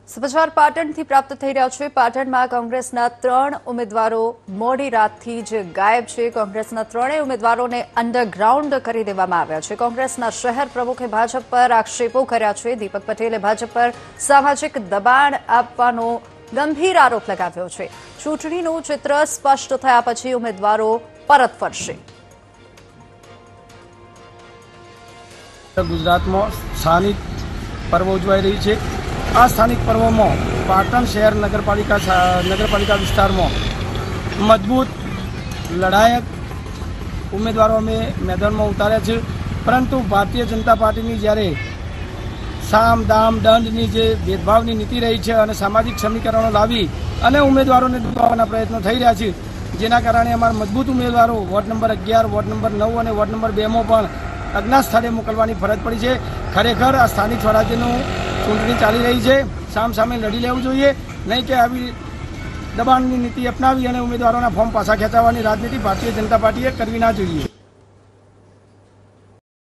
સમાચાર પાટણથી પ્રાપ્ત થઈ રહ્યા છે। પાટણમાં કોંગ્રેસના 3 ઉમેદવારો મોડી રાતથી જ ગાયબ છે। કોંગ્રેસના ત્રણેય ઉમેદવારોને અંડરગ્રાઉન્ડ કરી દેવામાં આવ્યા છે। કોંગ્રેસના શહેર પ્રમુખે ભાજપ પર આક્ષેપો કર્યા છે। દીપક પટેલે ભાજપ પર સામાજિક દબાણ આપવાનો ગંભીર આરોપ લગાવ્યો છે। ચૂંટણીનું ચિત્ર સ્પષ્ટ થયા પછી ઉમેદવારો પરત ફરશે। ગુજરાતમાં સ્થાનિક પર્વ ઉજવાઈ રહી છે। આ સ્થાનિક પર્વમાં પાટણ શહેર નગરપાલિકા વિસ્તારમાં મજબૂત લડાયક ઉમેદવારો અમે મેદાનમાં ઉતાર્યા છે। પરંતુ ભારતીય જનતા પાર્ટીની જ્યારે સામ દામ દંડની જે ભેદભાવની નીતિ રહી છે અને સામાજિક સમીકરણો લાવી અને ઉમેદવારોને દબાવવાના પ્રયત્નો થઈ રહ્યા છે, જેના કારણે અમારા મજબૂત ઉમેદવારો વોર્ડ નંબર 11, વોર્ડ નંબર 9 અને વોર્ડ નંબર 2માં પણ અજ્ઞાત સ્થળે મોકલવાની ફરજ પડી છે। ખરેખર આ સ્થાનિક સ્વરાજ્યનું ચૂંટણી ચાલી રહી છે, સામસામે લડી લેવું જોઈએ, નહીં કે આવી દબાણની નીતિ અપનાવી અને ઉમેદવારોના ફોર્મ પાછા ખેંચાવવાની રાજનીતિ ભારતીય જનતા પાર્ટીએ કરવી ના જોઈએ।